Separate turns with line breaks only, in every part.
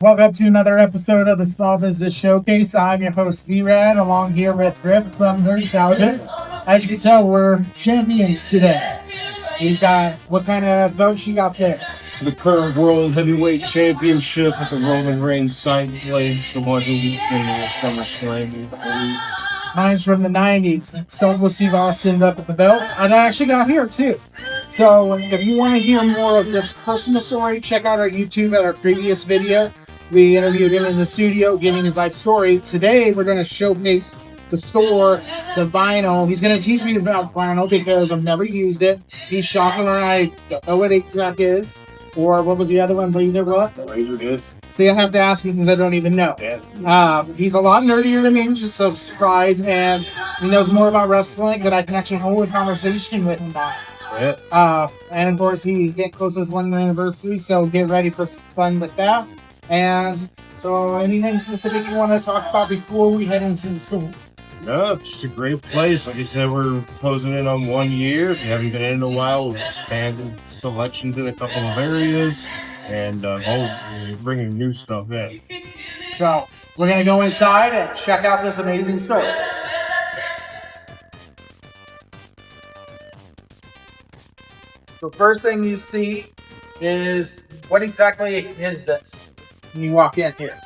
Welcome to another episode of the Small Business Showcase. I'm your host, B-rad, along here with Griff from Nerdstalgia. As you can tell, we're champions today. He's got, what kind of votes you got there?
The current World Heavyweight Championship at the Roman Reigns side place, the one who beat in the SummerSlam.
Mine's from the 90s. Stone Cold Steve Austin up at the belt. And I actually got here, too. So if you want to hear more of Griff's personal story, check out our YouTube at our previous video. We interviewed him in the studio, giving his life story. Today, we're going to showcase the store, the vinyl. He's going to teach me about vinyl because I've never used it. He's shocking, and I don't know what exact is. Or what was the other one? Laser what?
The Laserdisc.
See, I have to ask him because I don't even know.
Yeah.
He's a lot nerdier than me, which is a surprise, and he knows more about wrestling that I can actually hold a conversation with him about.
Yeah.
And of course, he's getting close to his 1 year anniversary, so get ready for some fun with that. And so, anything specific you want to talk about before we head into the store?
No, it's just a great place. Like I said, we're closing in on 1 year. If you haven't been in a while, we've expanded selections in a couple of areas and bringing new stuff in.
So, we're going to go inside and check out this amazing store. The first thing you see is, what exactly is this when you walk in here?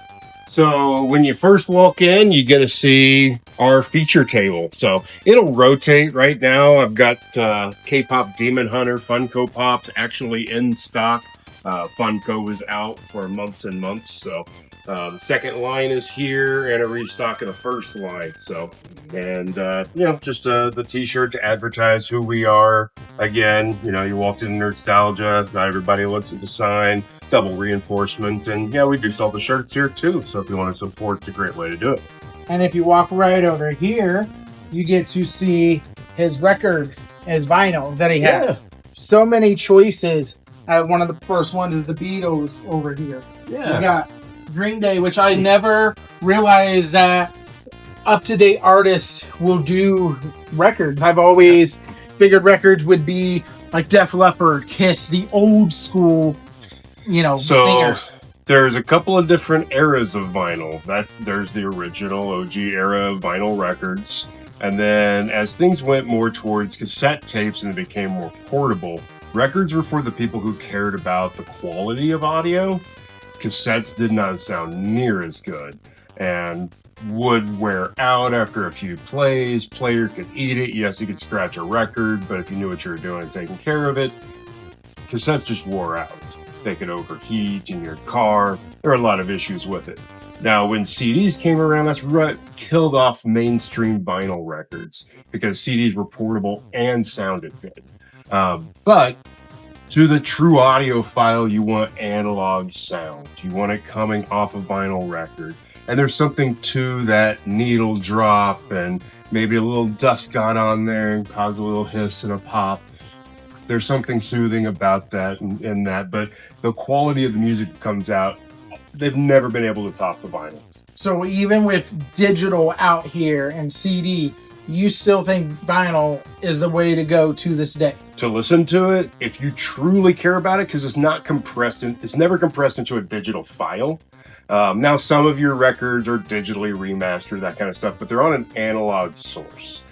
So when you first walk in, you get to see our feature table. So it'll rotate. Right now, I've got K-Pop Demon Hunter Funko Pops actually in stock. Funko was out for months and months. So the second line is here and a restock of the first line. So, and just the t-shirt to advertise who we are. Again, you walked in Nerdstalgia, not everybody looks at the sign. Double reinforcement, and we do sell the shirts here too, so if you want to support, it's a great way to do it.
And if you walk right over here, you get to see his records, his vinyl that he has. So many choices. One of the first ones is the Beatles over here. You got Green Day, which I never realized that up-to-date artists will do records. I've always figured records would be like Def Leppard, Kiss, the old school singers.
There's a couple of different eras of vinyl. There's the original OG era of vinyl records. And then as things went more towards cassette tapes and they became more portable, records were for the people who cared about the quality of audio. Cassettes did not sound near as good and would wear out after a few plays. Player could eat it. Yes, you could scratch a record, but if you knew what you were doing and taking care of it, cassettes just wore out. They could overheat in your car. There are a lot of issues with it. Now, when CDs came around, that's what killed off mainstream vinyl records because CDs were portable and sounded good. But to the true audiophile, you want analog sound. You want it coming off a vinyl record. And there's something to that needle drop and maybe a little dust got on there and caused a little hiss and a pop. There's something soothing about that and that, but the quality of the music that comes out, they've never been able to top the vinyl.
So even with digital out here and CD, you still think vinyl is the way to go to this day?
To listen to it, if you truly care about it, because it's not compressed, it's never compressed into a digital file. Now, some of your records are digitally remastered, that kind of stuff, but they're on an analog source.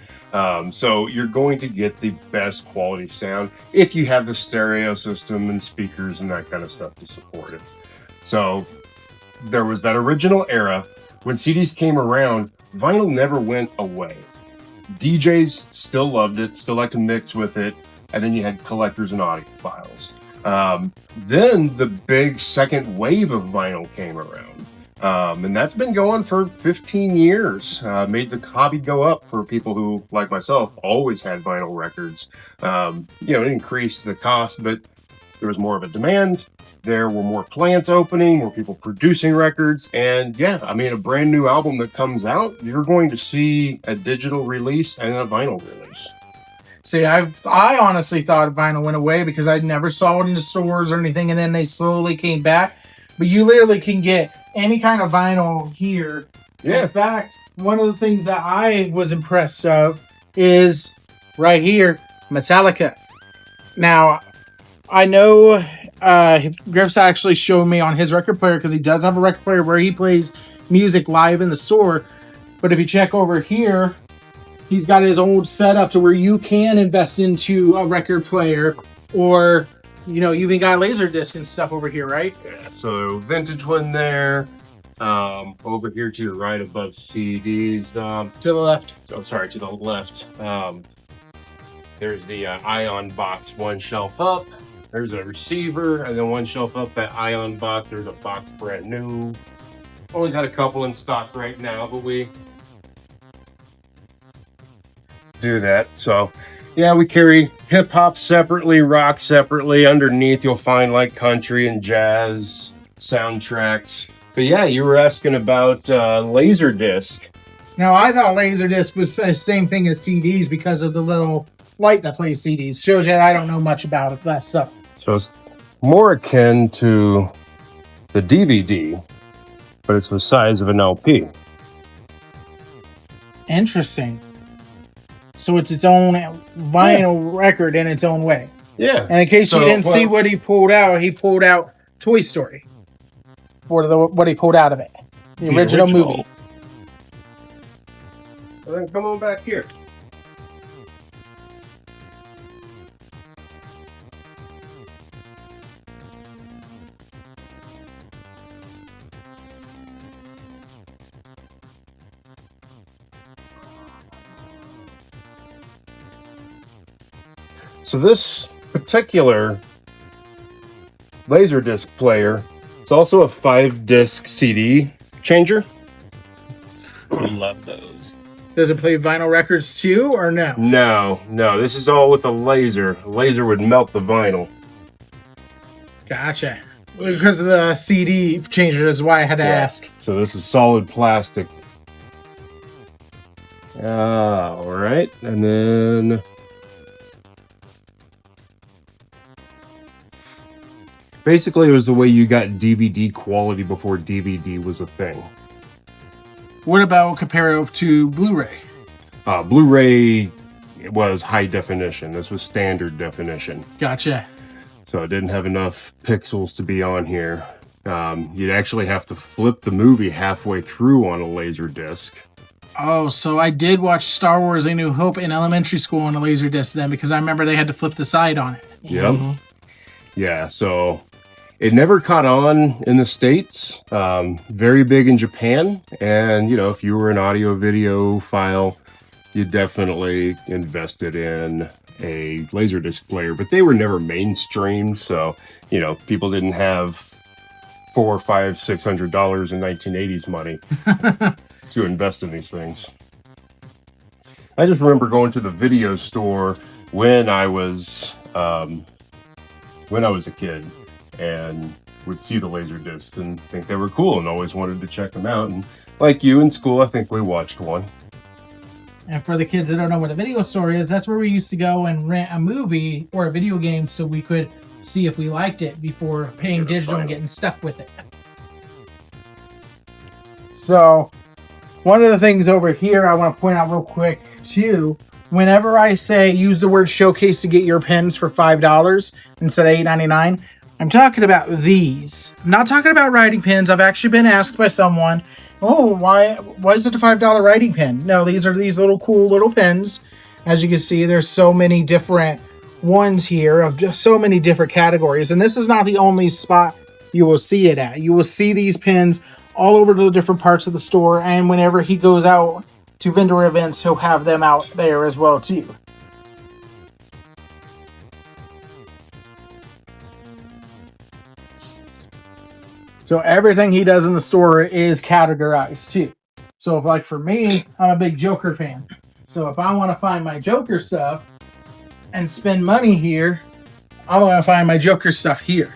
So you're going to get the best quality sound if you have the stereo system and speakers and that kind of stuff to support it. So there was that original era. When CDs came around, vinyl never went away. DJs still loved it, still liked to mix with it, and then you had collectors and audiophiles. Then the big second wave of vinyl came around. And that's been going for 15 years. Made the hobby go up for people who, like myself, always had vinyl records. It increased the cost, but there was more of a demand. There were more plants opening, more people producing records. And a brand new album that comes out, you're going to see a digital release and a vinyl release.
See, I honestly thought vinyl went away because I never saw it in the stores or anything, and then they slowly came back. But you literally can get any kind of vinyl here.
Yeah.
In fact, one of the things that I was impressed of is right here, Metallica. Now, I know Griff's actually showed me on his record player, because he does have a record player where he plays music live in the store. But if you check over here, he's got his old setup to where you can invest into a record player, or, you know, you even got Laserdisc and stuff over here, right?
Yeah, so vintage one there. Over here to the right above CDs.
To the left.
Oh, sorry, to the left. There's the Ion box, one shelf up. There's a receiver, and then one shelf up, that Ion box. There's a box brand new. Only got a couple in stock right now, but we do that. So, yeah, we carry hip hop separately, rock separately. Underneath, you'll find like country and jazz soundtracks. But yeah, you were asking about Laserdisc.
Now, I thought Laserdisc was the same thing as CDs because of the little light that plays CDs. Shows you I don't know much about it, that stuff.
So it's more akin to the DVD, but it's the size of an LP.
Interesting. So it's its own vinyl record in its own way.
Yeah.
And in case you didn't see what he pulled out Toy Story for what he pulled out of it. The original movie.
Well, then come on back here. So this particular Laserdisc player is also a 5-disc CD changer.
Love those.
Does it play vinyl records too, or no?
No. This is all with a laser. A laser would melt the vinyl.
Gotcha. Because of the CD changer is why I had to ask.
So this is solid plastic. All right. And then basically it was the way you got DVD quality before DVD was a thing.
What about compare it to Blu-ray?
Blu-ray was high definition. This was standard definition.
Gotcha.
So it didn't have enough pixels to be on here. You'd actually have to flip the movie halfway through on a Laserdisc.
Oh, so I did watch Star Wars A New Hope in elementary school on a Laserdisc then, because I remember they had to flip the side on it.
Yep. Mm-hmm. Yeah, so it never caught on in the States. Very big in Japan. And, you know, if you were an audio video file, you definitely invested in a Laserdisc player. But they were never mainstream. So, you know, people didn't have $400, $500, $600 in 1980s money to invest in these things. I just remember going to the video store when I was a kid, and would see the Laserdiscs and think they were cool and always wanted to check them out. And like you in school, I think we watched one.
And for the kids that don't know what a video store is, that's where we used to go and rent a movie or a video game so we could see if we liked it before paying digital and getting stuck with it. So, one of the things over here I want to point out real quick too, whenever I say use the word showcase to get your pens for $5 instead of $8.99, I'm talking about these. I'm not talking about writing pens. I've actually been asked by someone, oh, why is it a $5 writing pen? No, these are these little cool little pens. As you can see, there's so many different ones here of just so many different categories. And this is not the only spot you will see it at. You will see these pens all over the different parts of the store. And whenever he goes out to vendor events, he'll have them out there as well too. So everything he does in the store is categorized too. So if, like for me, I'm a big Joker fan. So if I want to find my Joker stuff and spend money here, I'm going to find my Joker stuff here.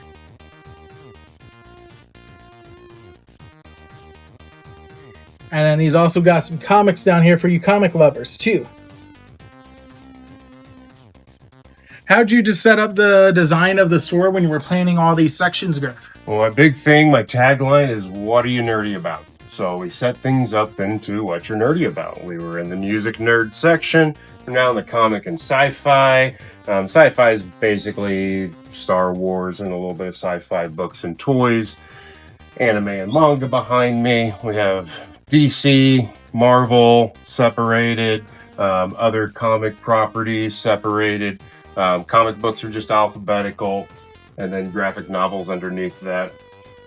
And then he's also got some comics down here for you comic lovers too. How'd you just set up the design of the store when you were planning all these sections, Griff?
Well, my big thing, my tagline is, what are you nerdy about? So we set things up into what you're nerdy about. We were in the music nerd section. We're now in the comic and sci-fi. Sci-fi is basically Star Wars and a little bit of sci-fi books and toys. Anime and manga behind me. We have DC, Marvel separated, other comic properties separated. Comic books are just alphabetical, and then graphic novels underneath that.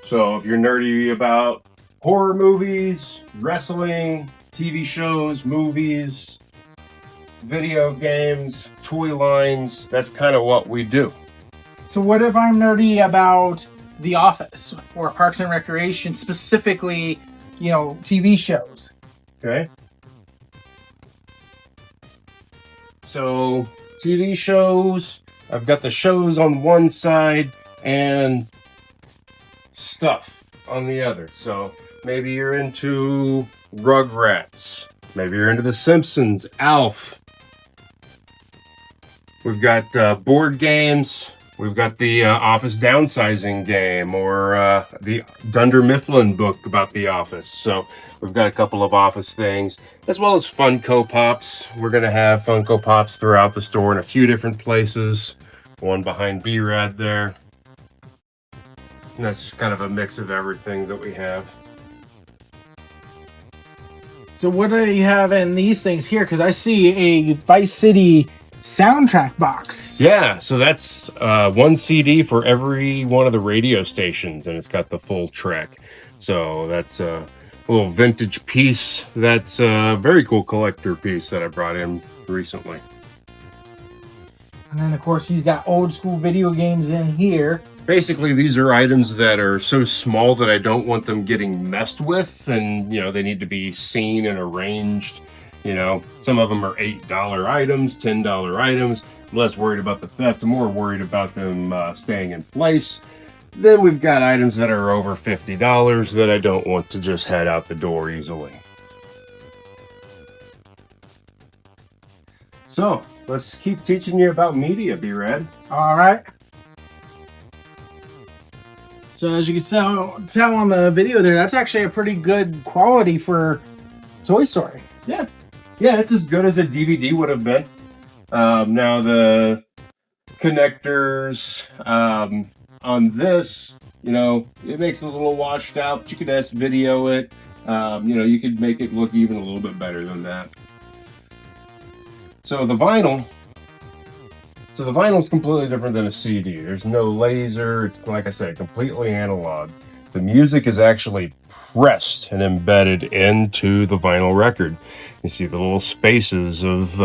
So if you're nerdy about horror movies, wrestling, TV shows, movies, video games, toy lines, that's kind of what we do.
So what if I'm nerdy about The Office or Parks and Recreation, specifically, TV shows?
Okay. So TV shows, I've got the shows on one side and stuff on the other. So maybe you're into Rugrats. Maybe you're into The Simpsons, Alf. We've got board games. We've got the Office downsizing game, or the Dunder Mifflin book about the Office. So we've got a couple of Office things, as well as Funko Pops. We're going to have Funko Pops throughout the store in a few different places. One behind B-rad there. And that's kind of a mix of everything that we have.
So what do you have in these things here? Because I see a Vice City soundtrack box.
Yeah, so that's one CD for every one of the radio stations, and it's got the full track. So that's a little vintage piece. That's a very cool collector piece that I brought in recently.
And then, of course, he's got old school video games in here.
Basically, these are items that are so small that I don't want them getting messed with, and, they need to be seen and arranged. Some of them are $8 items, $10 items. I'm less worried about the theft. I'm more worried about them staying in place. Then we've got items that are over $50 that I don't want to just head out the door easily. So, let's keep teaching you about media, B-rad.
All right. So as you can tell on the video there, that's actually a pretty good quality for Toy Story.
Yeah, it's as good as a DVD would have been. Now the connectors on this, it makes it a little washed out, but you could S-video it. You could make it look even a little bit better than that. So the vinyl is completely different than a CD. There's no laser. It's, like I said, completely analog. The music is actually pressed and embedded into the vinyl record. You see the little spaces of,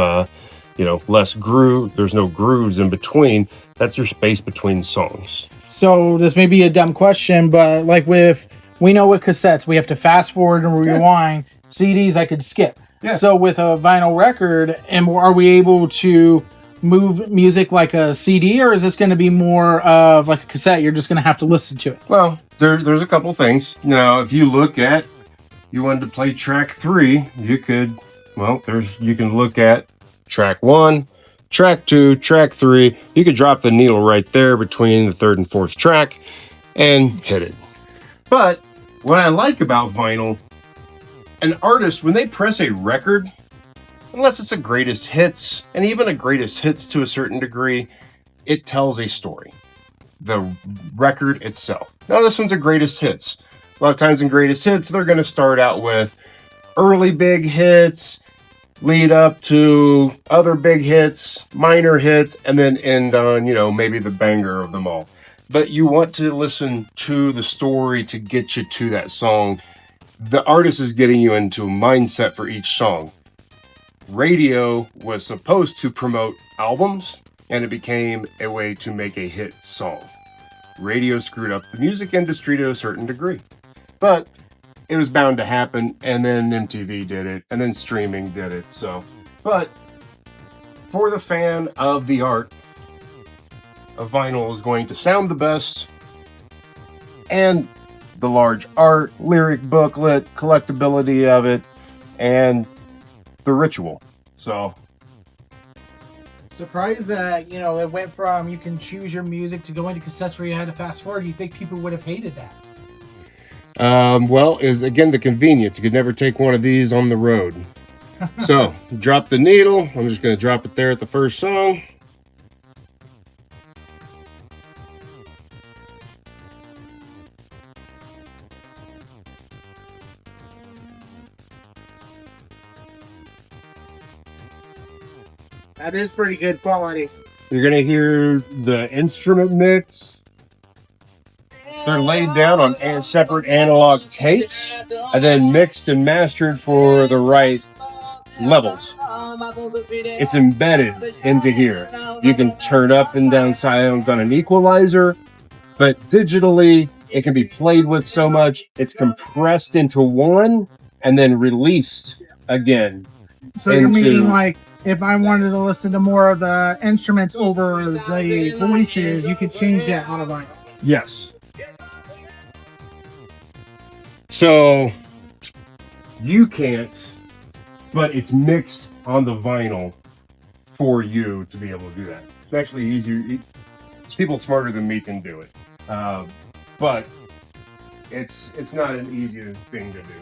less groove. There's no grooves in between. That's your space between songs.
So this may be a dumb question, but we know with cassettes, we have to fast forward and rewind. Yeah. CDs, I could skip. Yeah. So with a vinyl record, are we able to move music like a CD, or is this going to be more of like a cassette? You're just going to have to listen to it.
Well, there's a couple things. Now, if you wanted to play track 3, you can look at track 1, track 2, track 3. You could drop the needle right there between the 3rd and 4th track and hit it. But what I like about vinyl, an artist, when they press a record, unless it's a greatest hits, and even a greatest hits to a certain degree, it tells a story. The record itself. Now, this one's a greatest hits. A lot of times in greatest hits, they're going to start out with early big hits, lead up to other big hits, minor hits, and then end on, maybe the banger of them all. But you want to listen to the story to get you to that song. The artist is getting you into a mindset for each song. Radio was supposed to promote albums, and it became a way to make a hit song. Radio screwed up the music industry to a certain degree. But it was bound to happen, and then MTV did it, and then streaming did it. But for the fan of the art, a vinyl is going to sound the best, and the large art, lyric booklet, collectability of it, and the ritual. So
surprised that it went from you can choose your music to going to cassettes where you had to fast forward. You think people would have hated that?
Well, is again the convenience. You could never take one of these on the road. So, drop the needle. I'm just going to drop it there at the first song.
That is pretty good quality.
You're going to hear the instrument mix. They're laid down on separate analog tapes and then mixed and mastered for the right levels. It's embedded into here. You can turn up and down sounds on an equalizer, but digitally it can be played with so much it's compressed into one and then released again.
So you're meaning like if I wanted to listen to more of the instruments over the voices, you could change that on a vinyl.
Yes. So you can't, but it's mixed on the vinyl for you to be able to do that. It's actually easier. People smarter than me can do it, but it's not an easy thing to do.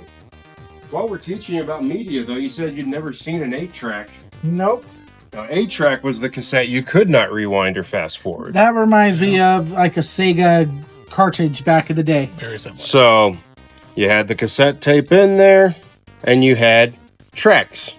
While we're teaching you about media, though, you said you'd never seen an 8-track.
Nope.
Now, 8-track was the cassette you could not rewind or fast forward.
That reminds me of like a Sega cartridge back in the day.
Very similar.
So you had the cassette tape in there, and you had tracks.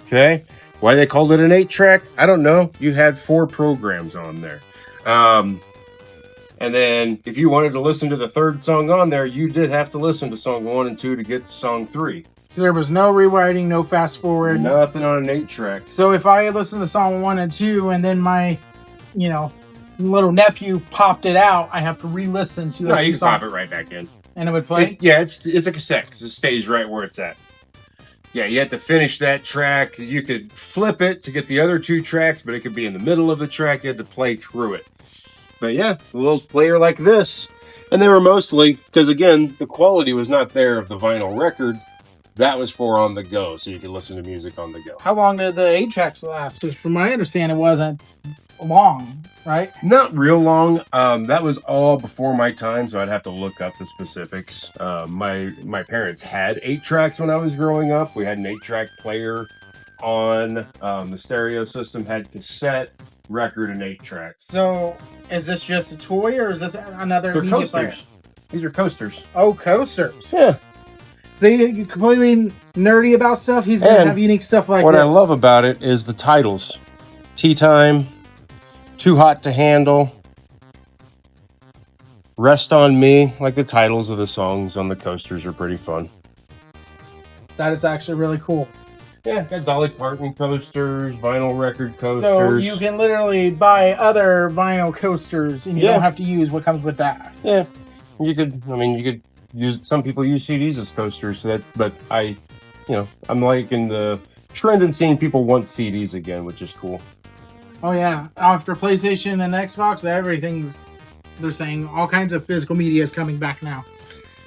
Okay? Why they called it an 8-track, I don't know. You had 4 programs on there. And then if you wanted to listen to the third song on there, you did have to listen to song 1 and 2 to get to song 3.
So there was no rewriting, no fast forward.
Nothing on an 8-track.
So if I listened to song 1 and 2 and then my, little nephew popped it out, I have to re-listen to those
No, you
two
can
songs.
pop it right back in.
And it would play?
It's a cassette because it stays right where it's at. Yeah, you had to finish that track. You could flip it to get the other 2 tracks, but it could be in the middle of the track. You had to play through it. But yeah, a little player like this. And they were mostly, because again, the quality was not there of the vinyl record. That was for on the go, so you could listen to music on the go.
How long did the 8-tracks last? Because from my understanding, it wasn't long, right?
Not real long. That was all before my time, so I'd have to look up the specifics. My parents had 8-tracks when I was growing up. We had an 8-track player on. The stereo system had cassette, record, and 8-track.
So is this just a toy or is this another
They're
media
coasters.
player?
These are coasters.
Oh, coasters.
Yeah.
So you're completely nerdy about stuff? He's going to
And
have unique stuff like
what
this.
I love about it is the titles. Tea Time, Too Hot to Handle, Rest on Me. Like the titles of the songs on the coasters are pretty fun.
That is actually really cool.
Yeah, got Dolly Parton coasters, vinyl record coasters.
So you can literally buy other vinyl coasters and you don't have to use what comes with that.
Yeah, you could use, some people use CDs as coasters, but I'm liking the trend and seeing people want CDs again, which is cool.
Oh yeah, after PlayStation and Xbox, they're saying all kinds of physical media is coming back now.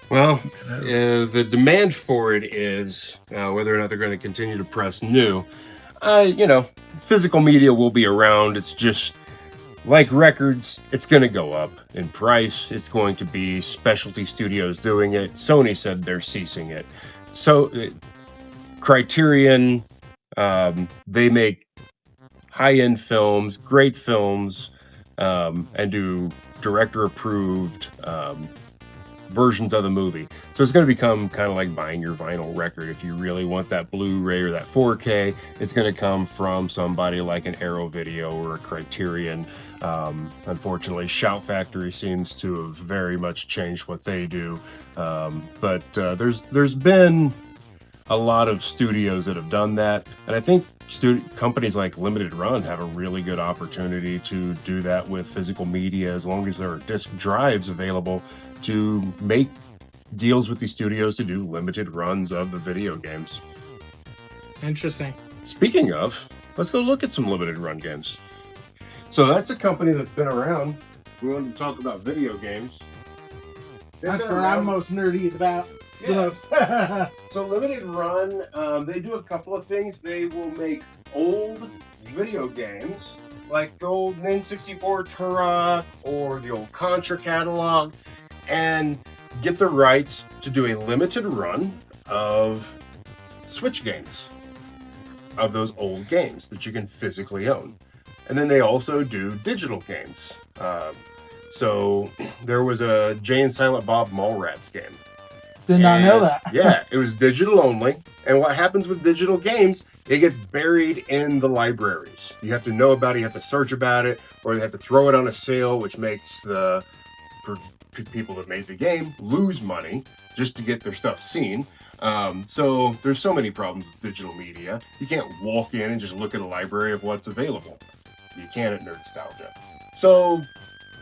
Well, the demand for it is whether or not they're going to continue to press new. Physical media will be around. It's just like records, it's going to go up in price. It's going to be specialty studios doing it. Sony said they're ceasing it. So Criterion, they make high-end films, great films, and do director-approved versions of the movie. So it's going to become kind of like buying your vinyl record. If you really want that Blu-ray or that 4K, it's going to come from somebody like an Arrow Video or a Criterion. Unfortunately, Shout Factory seems to have very much changed what they do. But there's been a lot of studios that have done that, and I think companies like Limited Run have a really good opportunity to do that with physical media, as long as there are disc drives available to make deals with these studios to do limited runs of the video games.
Interesting.
Speaking of, let's go look at some limited run games. So that's a company that's been around. We wanted to talk about video games.
That's where I'm most nerdy about.
Yeah. So Limited Run, they do a couple of things. They will make old video games, like the old N64 Turok or the old Contra catalog, and get the rights to do a limited run of Switch games, of those old games that you can physically own. And then they also do digital games. So there was a Jay and Silent Bob Mallrats game.
Did not know that.
Yeah, it was digital only. And what happens with digital games, it gets buried in the libraries. You have to know about it, you have to search about it, or they have to throw it on a sale, which makes the people that made the game lose money just to get their stuff seen. So there's so many problems with digital media. You can't walk in and just look at a library of what's available. You can at Nerdstalgia. So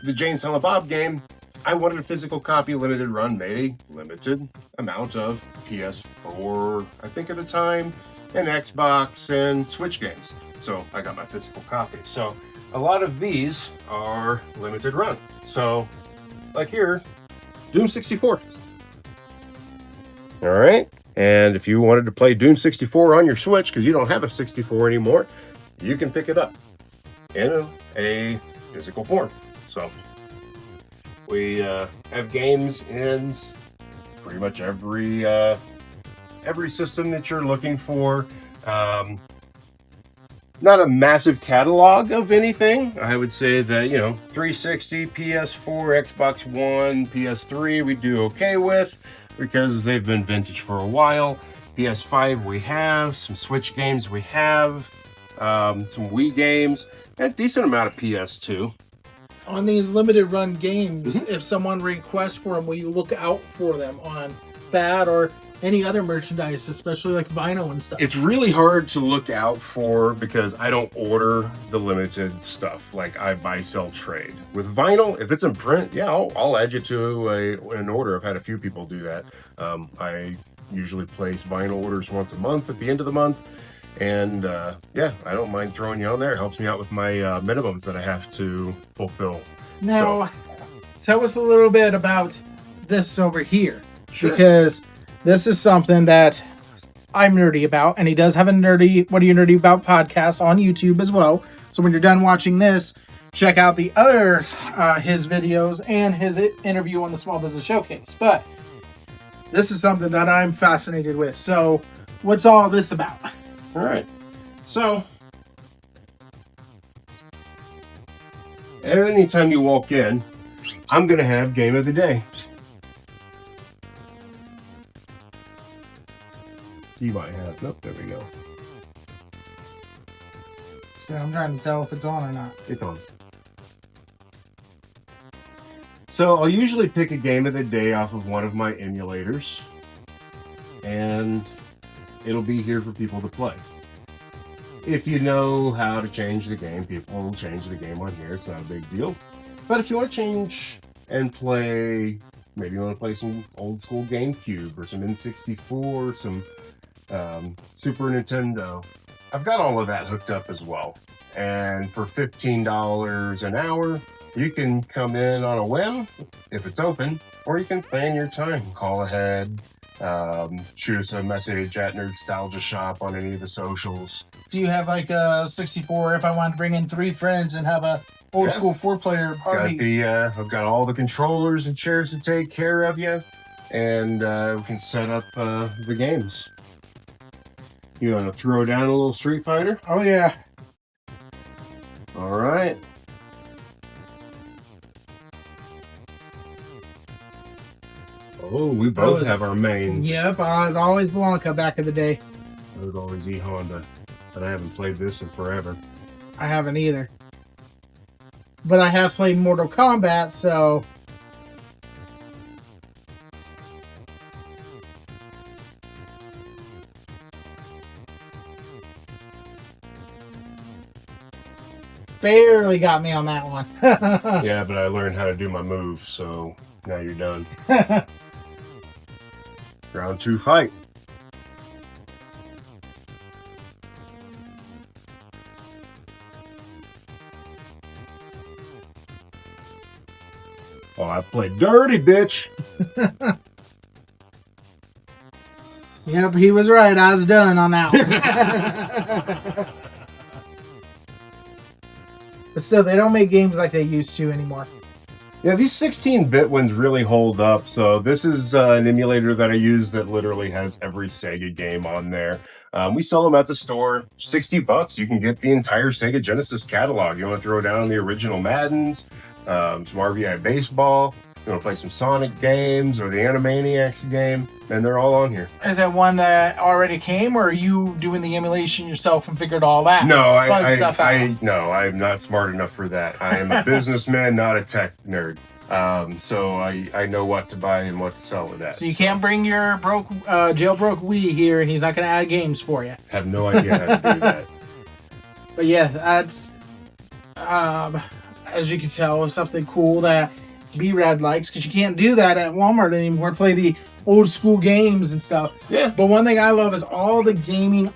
the Jay and Silent Bob game, I wanted a physical copy, limited run, made a limited amount of PS4, I think at the time, and Xbox and Switch games. So I got my physical copy. So a lot of these are limited run. So like here, Doom 64. All right. And if you wanted to play Doom 64 on your Switch, because you don't have a 64 anymore, you can pick it up in a physical form. So we have games in pretty much every system that you're looking for. Not a massive catalog of anything. I would say that, 360, PS4, Xbox One, PS3 we do okay with because they've been vintage for a while. PS5 we have, some Switch games we have, some Wii games, and a decent amount of PS2.
On these limited run games, if someone requests for them, will you look out for them on that or any other merchandise, especially like vinyl and stuff?
It's really hard to look out for because I don't order the limited stuff. Like I buy, sell, trade. With vinyl, if it's in print, yeah, I'll add you to an order. I've had a few people do that. I usually place vinyl orders once a month at the end of the month. And yeah, I don't mind throwing you on there. It helps me out with my minimums that I have to fulfill.
Now, tell us a little bit about this over here.
Sure.
Because this is something that I'm nerdy about, and he does have a nerdy, What Are You Nerdy About podcast on YouTube as well. So when you're done watching this, check out the other, his videos and his interview on the Small Business Showcase. But this is something that I'm fascinated with. So what's all this about?
All right. So anytime you walk in, I'm going to have Game of the Day. You might have. Nope, there we go.
So I'm trying to tell if it's on or not.
It's on. So I'll usually pick a Game of the Day off of one of my emulators. And it'll be here for people to play. If you know how to change the game, people will change the game on here. It's not a big deal. But if you want to change and play, maybe you want to play some old school GameCube or some N64, some Super Nintendo, I've got all of that hooked up as well. And for $15 an hour, you can come in on a whim if it's open, or you can plan your time. Call ahead, shoot us a message at Nerdstalgia Shop on any of the socials.
Do you have like a 64 if I wanted to bring in 3 friends and have a old school 4-player party?
I've got all the controllers and chairs to take care of you, and we can set up the games. You want to throw down a little Street Fighter?
Oh yeah.
All right. Oh, we both have our mains.
Yep, I was always Blanca back in the day.
I was always E-Honda, but I haven't played this in forever.
I haven't either. But I have played Mortal Kombat, so... Barely got me on that one.
Yeah, but I learned how to do my move, so now you're done. Round 2 fight. Oh, I played dirty, bitch.
Yep, he was right. I was done on that one. But still, they don't make games like they used to anymore.
Yeah, these 16-bit ones really hold up. So this is an emulator that I use that literally has every Sega game on there. We sell them at the store, $60. You can get the entire Sega Genesis catalog. You want to throw down the original Maddens, some RBI baseball. You want to play some Sonic games or the Animaniacs game, and they're all on here.
Is it one that already came, or are you doing the emulation yourself and figured all that?
No,
stuff out?
no, I'm not smart enough for that. I am a businessman, not a tech nerd. So I know what to buy and what to sell with that.
So you can't bring your jailbroke Wii here, and he's not going to add games for you.
Have no idea how to do that.
But yeah, that's as you can tell, something cool that B-rad likes, because you can't do that at Walmart anymore. Play the old school games and stuff.
Yeah.
But one thing I love is all the gaming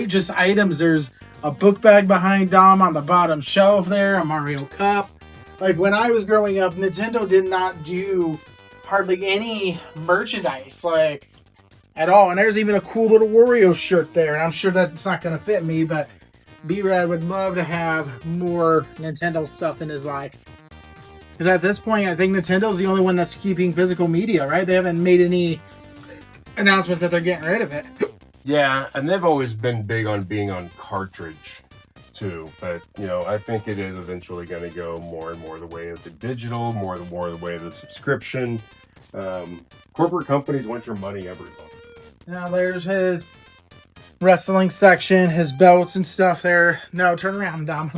just items. There's a book bag behind Dom on the bottom shelf there, a Mario Cup. Like when I was growing up, Nintendo did not do hardly any merchandise, like at all. And there's even a cool little Wario shirt there. And I'm sure that's not going to fit me, but B-rad would love to have more Nintendo stuff in his life. Because at this point, I think Nintendo's the only one that's keeping physical media, right? They haven't made any announcement that they're getting rid of it.
Yeah, and they've always been big on being on cartridge, too. But, you know, I think it is eventually going to go more and more the way of the digital, more the way of the subscription. Corporate companies want your money every month.
Now there's his wrestling section, his belts and stuff there. No, turn around, Dom.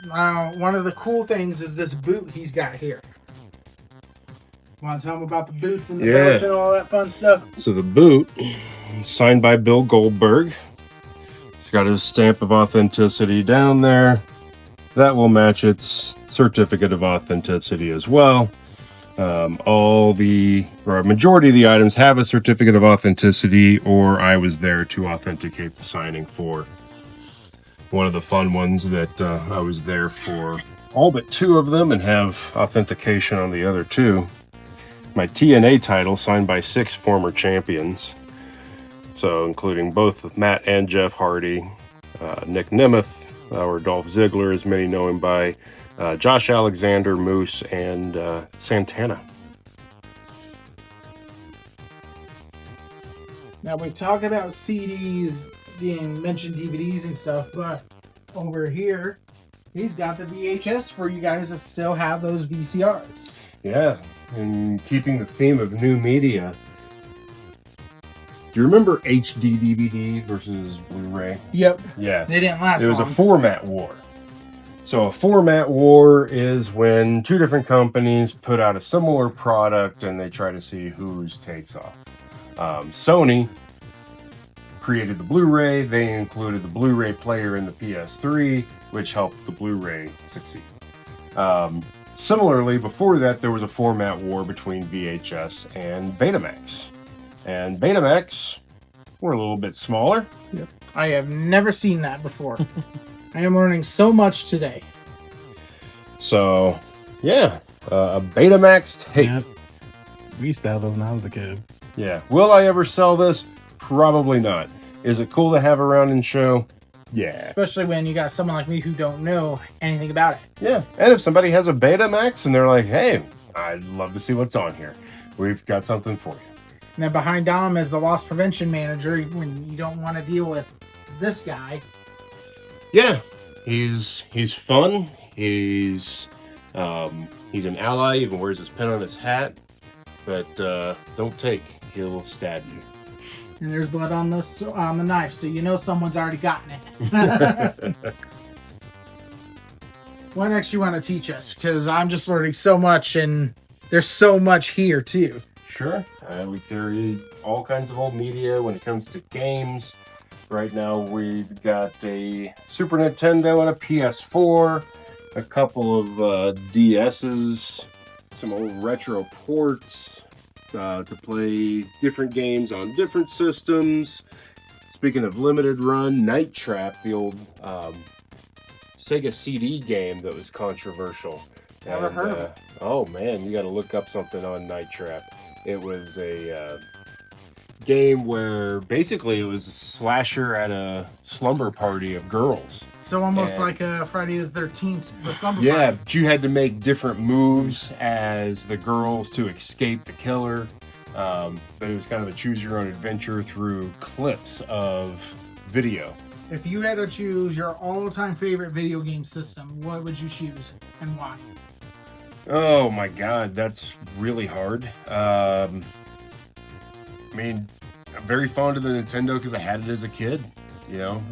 Now, one of the cool things is this boot he's got here. Want to tell him about the boots and the belts and all that fun stuff?
So the boot, signed by Bill Goldberg. It's got his stamp of authenticity down there. That will match its certificate of authenticity as well. A majority of the items have a certificate of authenticity, or I was there to authenticate the signing for. One of the fun ones that I was there for all but 2 of them and have authentication on the other 2. My TNA title signed by 6 former champions. So including both Matt and Jeff Hardy, Nick Nemeth, or Dolph Ziggler, as many know him by, Josh Alexander, Moose, and Santana.
Now we talk about CDs being mentioned, DVDs and stuff, but over here he's got the VHS for you guys that still have those VCRs.
Yeah, and keeping the theme of new media. Do you remember HD DVD versus Blu-ray?
Yep.
Yeah.
They didn't last long.
It was a format war. So a format war is when 2 different companies put out a similar product and they try to see whose takes off. Sony created the Blu-ray. They included the Blu-ray player in the PS3, which helped the Blu-ray succeed. Similarly, before that, there was a format war between VHS and Betamax. And Betamax were a little bit smaller.
Yep. I have never seen that before. I am learning so much today.
So, yeah, a Betamax tape.
Yep. We used to have those when I was a kid.
Yeah. Will I ever sell this? Probably not. Is it cool to have around and show? Yeah.
Especially when you got someone like me who don't know anything about it.
Yeah. And if somebody has a Betamax and they're like, hey, I'd love to see what's on here, we've got something for you.
And then behind Dom is the loss prevention manager when you don't want to deal with this guy.
Yeah. He's fun. He's an ally. He even wears his pin on his hat. But don't take. He'll stab you.
And there's blood on the knife, so you know someone's already gotten it. What next you want to teach us? Because I'm just learning so much, and there's so much here, too.
Sure. We carry all kinds of old media when it comes to games. Right now, we've got a Super Nintendo and a PS4, a couple of DSs, some old retro ports, to play different games on different systems. Speaking of limited run, Night Trap, the old Sega CD game that was controversial.
Never heard of it.
Oh man, you got to look up something on Night Trap. It was a game where basically it was a slasher at a slumber party of girls.
So almost
And-
like a Friday the 13th, the slumber
Yeah,
party.
but you had to make different moves as the girls to escape the killer. But it was kind of a choose your own adventure through clips of video.
If you had to choose your all-time favorite video game system, what would you choose and why?
Oh my god, that's really hard. I mean, I'm very fond of the Nintendo because I had it as a kid. You know,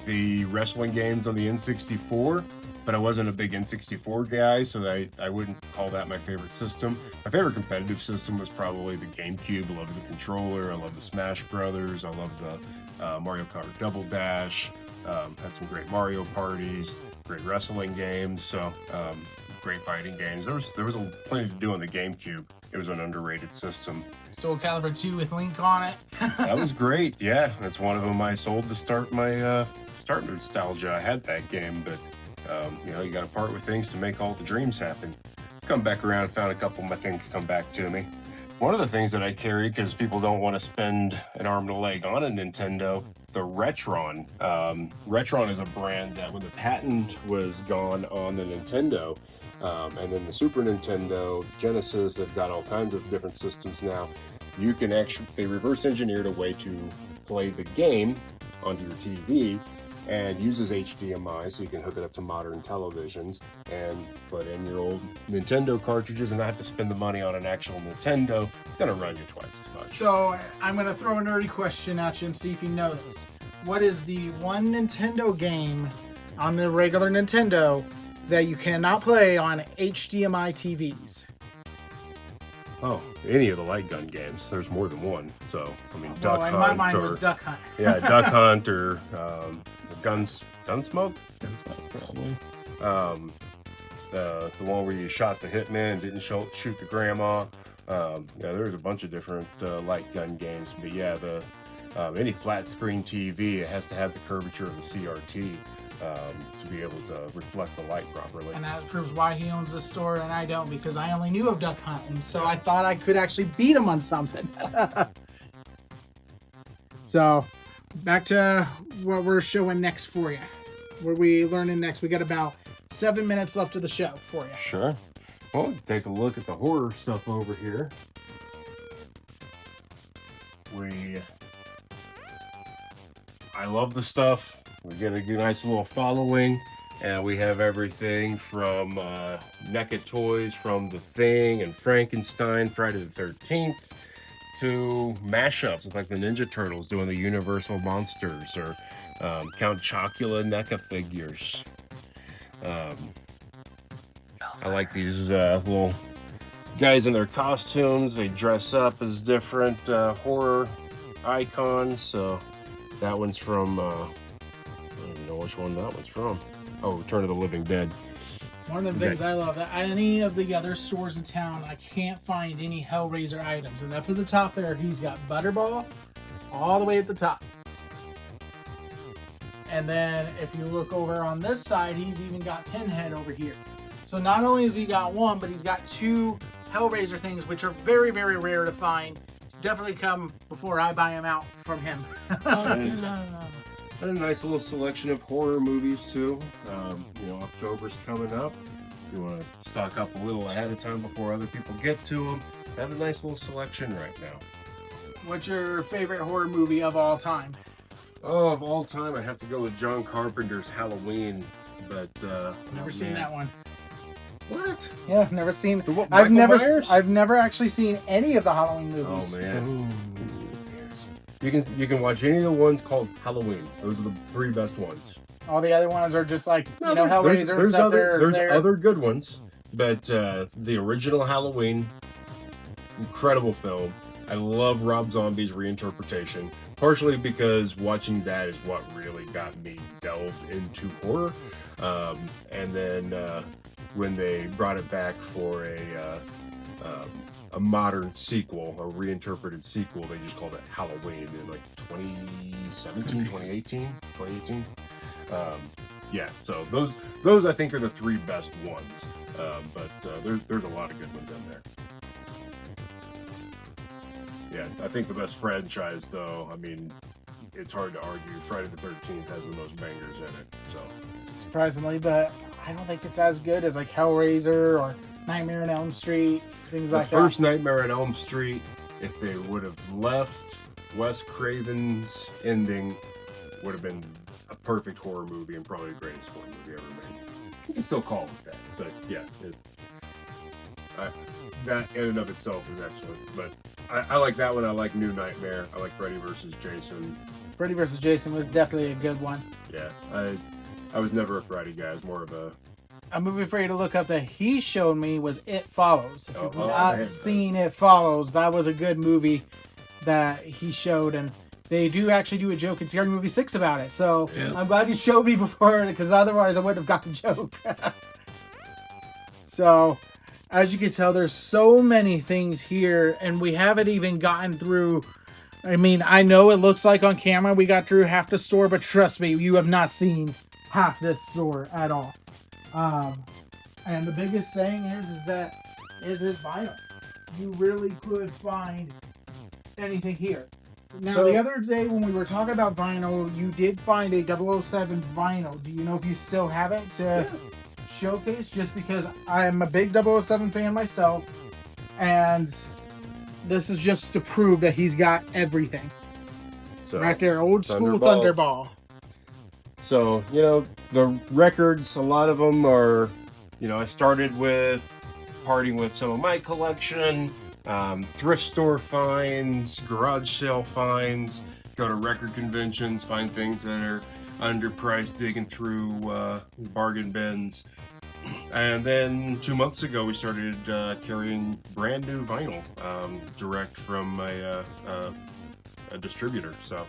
the wrestling games on the N64, but I wasn't a big N64 guy, so I wouldn't call that my favorite system. My favorite competitive system was probably the GameCube. I loved the controller. I loved the Smash Brothers. I loved the Mario Kart Double Dash. Had some great Mario parties, great wrestling games. So great fighting games. There was plenty to do on the GameCube. It was an underrated system.
Soul Calibur 2 with Link on it.
That was great. Yeah, that's one of them I sold to start my start Nerdstalgia. I had that game, but you know, you got to part with things to make all the dreams happen. Come back around and found a couple of my things come back to me. One of the things that I carry, because people don't want to spend an arm and a leg on a Nintendo, the Retron. Retron is a brand that when the patent was gone on the Nintendo, and then the Super Nintendo, Genesis, they've got all kinds of different systems now. You can actually, they reverse engineered a way to play the game onto your TV and uses HDMI, so you can hook it up to modern televisions and put in your old Nintendo cartridges and not have to spend the money on an actual Nintendo. It's going to run you twice as much.
So I'm going to throw a nerdy question at you and see if you know this. What is the one Nintendo game on the regular Nintendo that you cannot play on HDMI TVs?
Oh, any of the light gun games. There's more than one. So, I mean,
Well,
Duck
in my
Hunt
mind
or...
was Duck Hunt.
Yeah, Duck Hunt or Gunsmoke?
Gunsmoke, probably.
The one where you shot the hitman and didn't shoot the grandma. Yeah, there's a bunch of different light gun games. But yeah, the any flat screen TV, it has to have the curvature of the CRT to be able to reflect the light properly.
And that proves why he owns the store and I don't, because I only knew of Duck Hunt, and so I thought I could actually beat him on something. So, back to what we're showing next for you. What are we learning next? We got about 7 minutes left of the show for you.
Sure. Well, take a look at the horror stuff over here. I love the stuff. We get a nice little following, and we have everything from NECA toys from The Thing and Frankenstein, Friday the 13th, to mashups with like the Ninja Turtles doing the Universal Monsters, or Count Chocula NECA figures. I like these little guys in their costumes. They dress up as different horror icons. So that one's from, I don't even know which one that one's from. Oh, Return of the Living Dead.
One of the things I love, that any of the other stores in town, I can't find any Hellraiser items. And up at the top there, he's got Butterball all the way at the top. And then if you look over on this side, he's even got Pinhead over here. So not only has he got one, but he's got two Hellraiser things, which are very, very rare to find. Definitely come before I buy them out from him.
And a nice little selection of horror movies too. You know, October's coming up. You want to stock up a little ahead of time before other people get to them. Have a nice little selection right now.
What's your favorite horror movie of all time?
Oh, of all time, I have to go with John Carpenter's Halloween. But
Never seen that one.
What?
Yeah, I've never seen.
What,
I've
Michael Myers?
never actually seen any of the Halloween movies.
Oh man. You can watch any of the ones called Halloween. Those are the three best ones.
All the other ones are just like
There's
Hellraiser and stuff.
there's other good ones, but the original Halloween, incredible film. I love Rob Zombie's reinterpretation, partially because watching that is what really got me delved into horror. And then when they brought it back for a modern sequel, a reinterpreted sequel, they just called it Halloween in like 2017, 2018. yeah, so those I think are the 3 best ones. But there's a lot of good ones in there. Yeah, I think the best franchise, though, I mean, it's hard to argue. Friday the 13th has the most bangers in it. So
Surprisingly, but I don't think it's as good as like Hellraiser or Nightmare on Elm Street, things like that.
The first Nightmare on Elm Street, if they would have left Wes Craven's ending, would have been a perfect horror movie and probably the greatest horror movie ever made. You can still call it that, but yeah, that in and of itself is excellent. But I like that one. I like New Nightmare. I like Freddy vs. Jason.
Freddy vs. Jason was definitely a good one.
Yeah, I was never a Freddy guy. I was more of
a movie for you to look up that he showed me was It Follows. If you've not
man.
seen It Follows, that was a good movie that he showed, and they do actually do a joke in Scary Movie 6 about it. So
Yeah.
I'm glad you showed me before, because otherwise I wouldn't have got the joke. So, as you can tell, there's so many things here, and we haven't even gotten through. I mean, I know it looks like on camera we got through half the store, but trust me, you have not seen half this store at all. And the biggest thing is that is vinyl. You really could find anything here. Now,
So-
the other day when we were talking about vinyl, you did find a 007 vinyl. Do you know if you still have it to showcase? Just because I'm a big 007 fan myself, and this is just to prove that he's got everything.
so
Right there, old school
Thunderball.
Thunderball.
So, the records, a lot of them are, I started with partying with some of my collection, thrift store finds, garage sale finds, go to record conventions, find things that are underpriced, digging through bargain bins. And then 2 months ago, we started carrying brand new vinyl direct from a distributor. So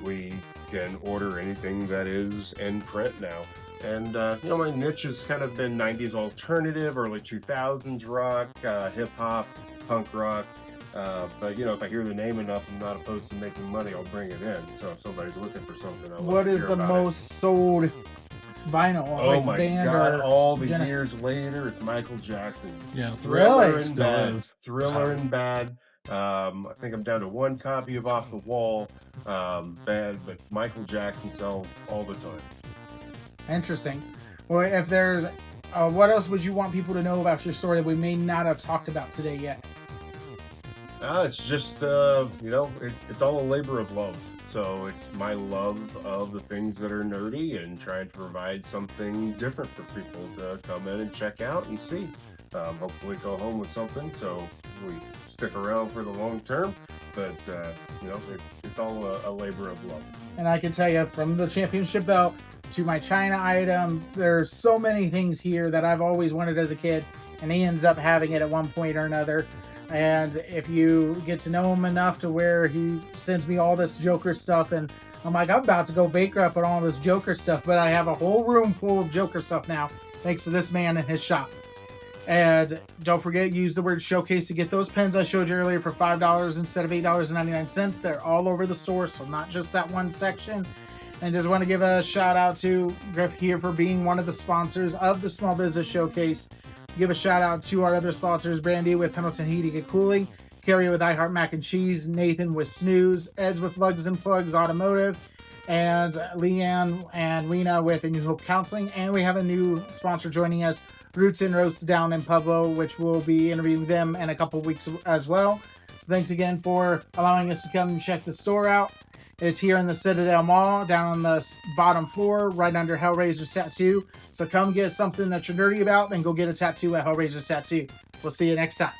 we can order anything that is in print now. And, my niche has kind of been 90s alternative, early 2000s rock, hip-hop, punk rock. But, if I hear the name enough, I'm not opposed to making money, I'll bring it in. So if somebody's looking for something, I'll
What is the most sold vinyl?
Oh
like
my
band
God,
or
all the
gener-
years later, it's Michael Jackson.
Yeah.
Thriller
Really?
and
Still
Bad.
is.
Thriller and Bad. I think I'm down to 1 copy of Off the Wall. Bad, but Michael Jackson sells all the time.
Interesting. Well, if there's, what else would you want people to know about your story that we may not have talked about today yet?
It's just, it's all a labor of love. So it's my love of the things that are nerdy and trying to provide something different for people to come in and check out and see. Hopefully go home with something so we stick around for the long term. But, it's all a labor of love.
And I can tell you, from the championship belt to my China item, there's so many things here that I've always wanted as a kid, and he ends up having it at one point or another. And if you get to know him enough to where he sends me all this Joker stuff, and I'm like, I'm about to go bankrupt on all this Joker stuff, but I have a whole room full of Joker stuff now, thanks to this man and his shop. And don't forget, use the word showcase to get those pens I showed you earlier for $5 instead of $8.99. They're all over the store, so not just that one section. And just want to give a shout out to Griff here for being one of the sponsors of the Small Business Showcase. Give a shout out to our other sponsors, Brandy with Pendleton Heating and Cooling, Carrie with iHeart Mac and Cheese, Nathan with Snooze, Ed's with Lugs and Plugs Automotive, and Leanne and Rena with A New Hope Counseling. And we have a new sponsor joining us, Roots and Roasts down in Pueblo, which we'll be interviewing them in a couple of weeks as well. So thanks again for allowing us to come and check the store out. It's here in the Citadel Mall, down on the bottom floor, right under Hellraiser's Tattoo. So come get something that you're nerdy about, then go get a tattoo at Hellraiser's Tattoo. We'll see you next time.